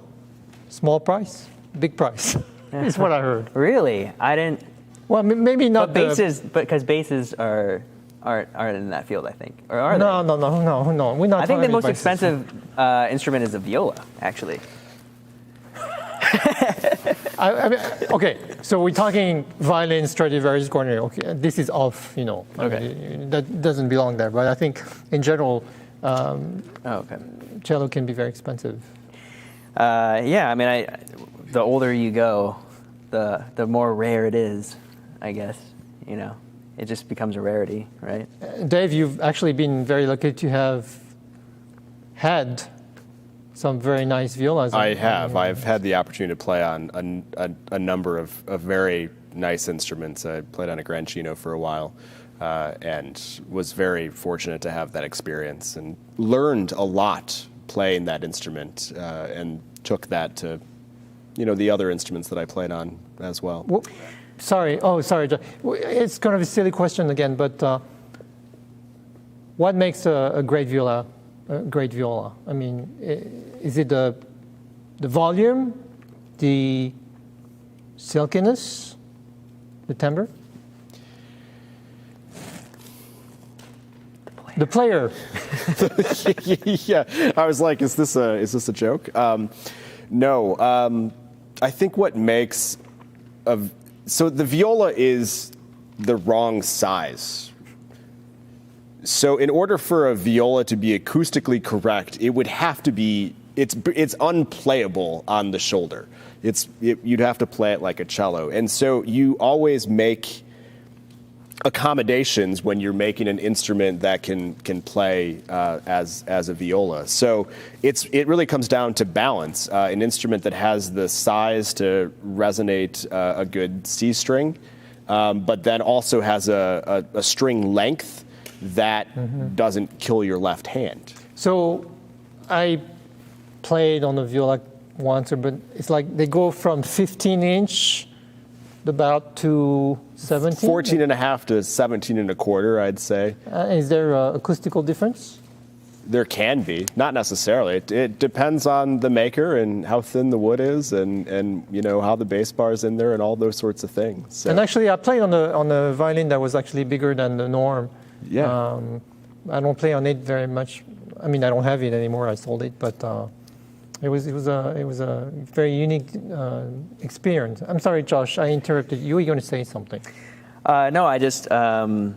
small price, big price. Is what I heard. Really, I didn't. Well, maybe not. But basses, because basses aren't in that field, I think, or are No. We're not. they? I think the talking most about expensive instrument is a viola, actually. Okay, so we're talking violin, Stradivarius, Cornell. Okay, this is off. Okay. That doesn't belong there. But I think in general, Okay. cello can be very expensive. The older you go, the more rare it is, I guess. it just becomes a rarity, right? Dave, you've actually been very lucky to have had some very nice violas. I have. I've had the opportunity to play on a number of very nice instruments. I played on a Grancino for a while and was very fortunate to have that experience and learned a lot playing that instrument and took that to, the other instruments that I played on as well. Sorry. It's kind of a silly question again, but what makes a great viola a great viola? I mean, is it the volume, the silkiness, the timbre? The player. Yeah, I was like, is this a joke? No. I think what makes so the viola is the wrong size. So in order for a viola to be acoustically correct, it would have to be it's unplayable on the shoulder. You'd have to play it like a cello, and so you always make accommodations when you're making an instrument that can play as a viola. So it really comes down to balance. An instrument that has the size to resonate a good C string, but then also has a string length that doesn't kill your left hand. So I played on the viola once, but it's like they go from 15-inch about to 17? 14 and a half to 17 and a quarter, I'd say. Is there an acoustical difference? There can be, not necessarily. It depends on the maker and how thin the wood is, and how the bass bar is in there, and all those sorts of things. So. And actually, I played on a violin that was actually bigger than the norm. Yeah. I don't play on it very much. I mean, I don't have it anymore. I sold it, but it was a very unique experience. I'm sorry, Josh. I interrupted you. Were you going to say something? No, I just. I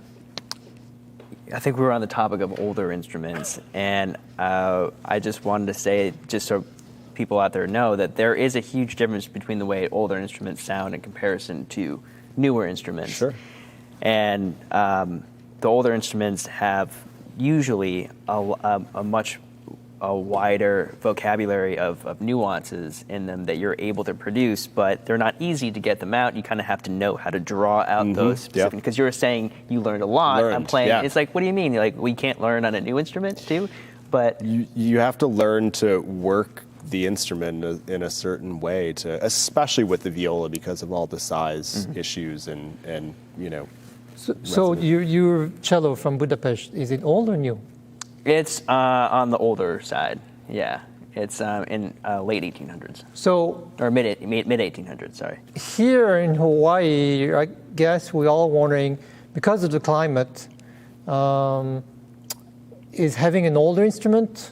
think we were on the topic of older instruments, and I just wanted to say, just so people out there know, that there is a huge difference between the way older instruments sound in comparison to newer instruments. Sure. And the older instruments have usually a much wider vocabulary of nuances in them that you're able to produce, but they're not easy to get them out. You kind of have to know how to draw out those specific, because you were saying you learned a lot. I'm playing. Yeah. It's like, what do you mean? Like, we can't learn on a new instrument too? But you have to learn to work the instrument in a certain way, especially with the viola, because of all the size issues and. So your cello from Budapest, is it old or new? It's on the older side, yeah. It's in late 1800s. So or mid 1800s, sorry. Here in Hawaii, I guess we're all wondering, because of the climate, is having an older instrument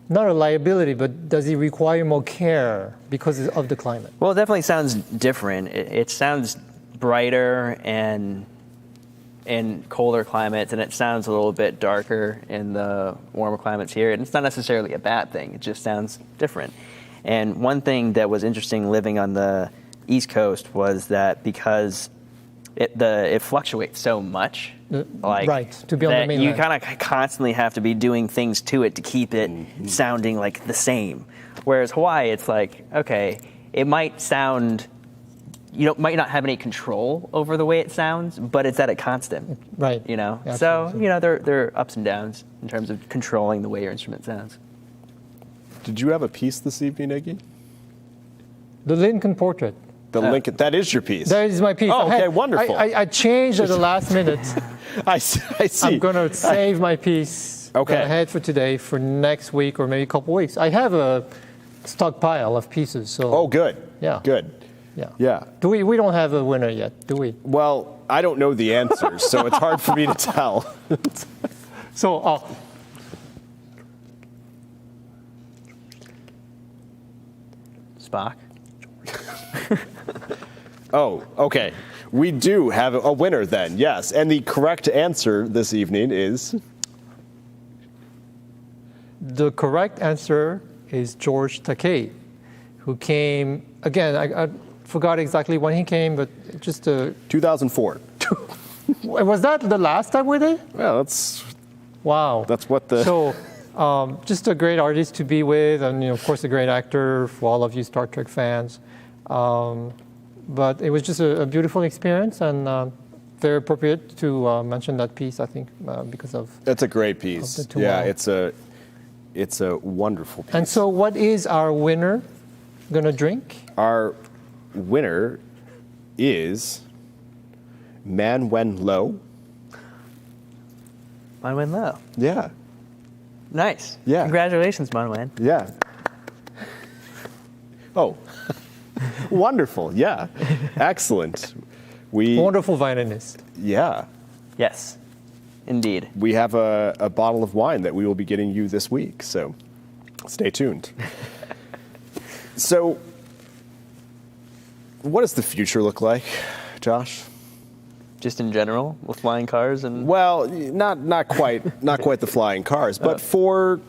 not a liability, but does it require more care because of the climate? Well, it definitely sounds different. It sounds brighter and in colder climates, and it sounds a little bit darker in the warmer climates here. And it's not necessarily a bad thing. It just sounds different. And one thing that was interesting living on the East Coast was that because it fluctuates so much, right, to be on the mainland, you kind of constantly have to be doing things to it to keep it sounding like the same. Whereas Hawaii, it's like, okay, it might sound, might not have any control over the way it sounds, but it's at a constant. Right. Absolutely. So, there are ups and downs in terms of controlling the way your instrument sounds. Did you have a piece this evening, Iggy? The Lincoln Portrait. The Lincoln, that is your piece. That is my piece. Oh, okay, wonderful. I changed at the last minute. I see. I'm going to save my piece that I had for today for next week or maybe a couple weeks. I have a stockpile of pieces. So. Oh, good. Yeah. Good. Yeah. We don't have a winner yet, do we? Well, I don't know the answers, so it's hard for me to tell. So, Bach. Oh, okay. We do have a winner then, yes. And the correct answer this evening is? The correct answer is George Takei, who came, again, forgot exactly when he came, but just 2004. was that the last time we did? Well, that's Wow. what the. So, just a great artist to be with, and of course, a great actor for all of you Star Trek fans. But it was just a beautiful experience, and very appropriate to mention that piece, I think, because of. It's a great piece. Yeah, it's a wonderful piece. And so, what is our winner gonna drink? Our winner is Man Wen Lo. Manwen Lo. Yeah. Nice. Yeah. Congratulations, Manwen. Yeah. Oh, wonderful. Yeah. Excellent. Wonderful violinist. Yeah. Yes, indeed. We have a bottle of wine that we will be getting you this week, so stay tuned. So, what does the future look like, Josh? Just in general, with flying cars and. Well, not quite the flying cars, but for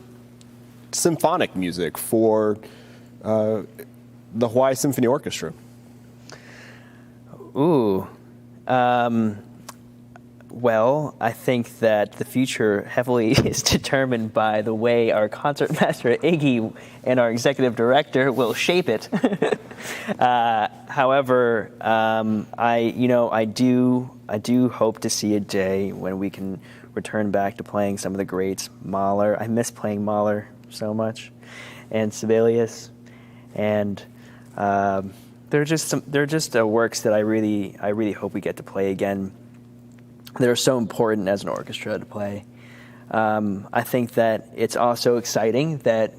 symphonic music, for the Hawaii Symphony Orchestra. Ooh. Well, I think that the future heavily is determined by the way our concertmaster Iggy and our executive director will shape it. However, I do hope to see a day when we can return back to playing some of the greats. Mahler, I miss playing Mahler so much, and Sibelius, and they're just works that I really hope we get to play again. They're so important as an orchestra to play. I think that it's also exciting that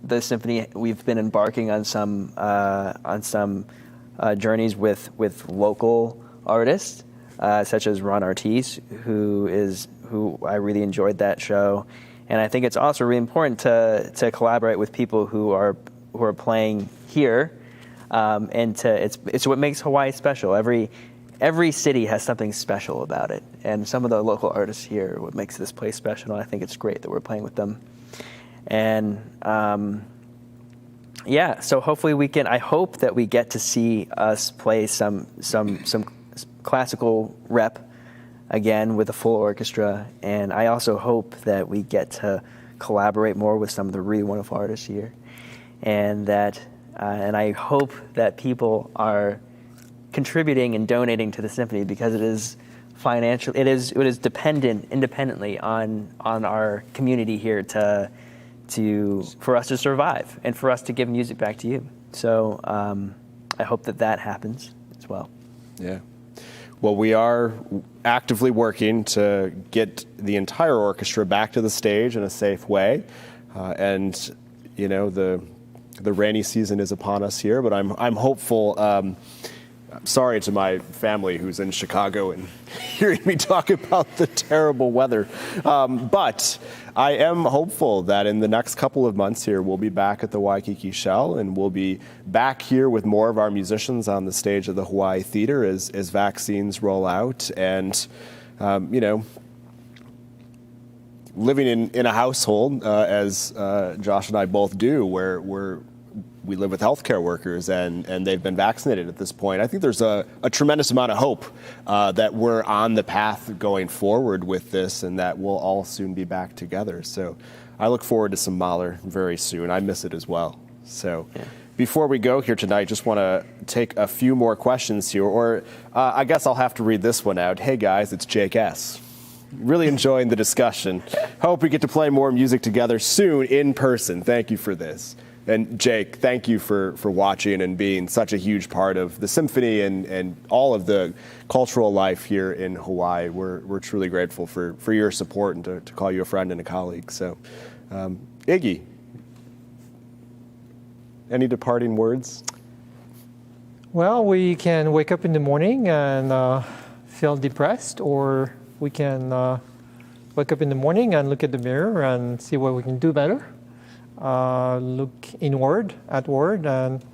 the symphony, we've been embarking on some journeys with local artists, such as Ron Artis, who I really enjoyed that show, and I think it's also really important to collaborate with people who are playing here, and it's what makes Hawaii special. Every city has something special about it, and some of the local artists here are what makes this place special, and I think it's great that we're playing with them. And so hopefully I hope that we get to see us play some classical rep again with a full orchestra, and I also hope that we get to collaborate more with some of the really wonderful artists here, and I hope that people are contributing and donating to the symphony, because it is financial. It is dependent independently on our community here for us to survive and for us to give music back to you. So I hope that happens as well. Yeah. Well, we are actively working to get the entire orchestra back to the stage in a safe way, and the rainy season is upon us here, but I'm hopeful. Sorry to my family who's in Chicago and hearing me talk about the terrible weather. But I am hopeful that in the next couple of months here, we'll be back at the Waikiki Shell, and we'll be back here with more of our musicians on the stage of the Hawaii Theater as vaccines roll out. And, living in a household, as Josh and I both do, where we live with healthcare workers, and they've been vaccinated at this point. I think there's a tremendous amount of hope that we're on the path going forward with this, and that we'll all soon be back together. So I look forward to some Mahler very soon. I miss it as well. So before we go here tonight, just want to take a few more questions here, or I guess I'll have to read this one out. Hey guys, it's Jake S. Really enjoying the discussion. Hope we get to play more music together soon in person. Thank you for this. And Jake, thank you for watching and being such a huge part of the symphony and all of the cultural life here in Hawaii. We're truly grateful for your support and to call you a friend and a colleague. So, Iggy, any departing words? Well, we can wake up in the morning and feel depressed, or we can wake up in the morning and look at the mirror and see what we can do better. Look outward, and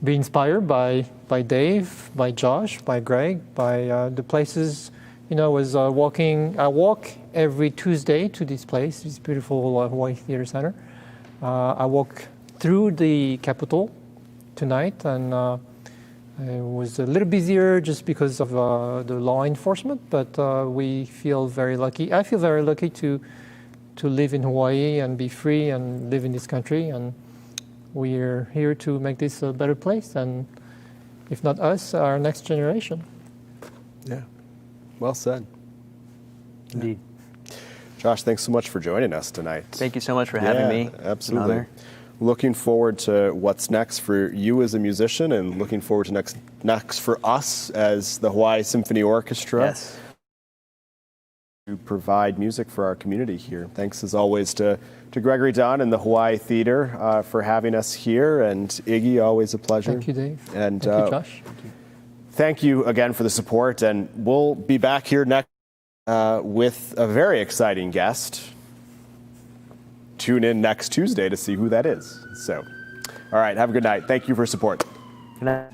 be inspired by Dave, by Josh, by Greg, by the places. I walk every Tuesday to this place, this beautiful Hawaii Theater Center. I walk through the Capitol tonight, and It was a little busier just because of the law enforcement, but we feel very lucky. I feel very lucky to live in Hawaii and be free and live in this country. And we're here to make this a better place. And if not us, our next generation. Yeah. Well said. Indeed. Josh, thanks so much for joining us tonight. Thank you so much for having me. Absolutely. An honor. Looking forward to what's next for you as a musician, and looking forward to next for us as the Hawaii Symphony Orchestra. Yes. To provide music for our community here. Thanks as always to Gregory Dunn and the Hawaii Theater for having us here, and Iggy, always a pleasure. Thank you, Dave. And thank you, Josh. Thank you again for the support, and we'll be back here next with a very exciting guest. Tune in next Tuesday to see who that is. So, all right, have a good night. Thank you for support. Good night.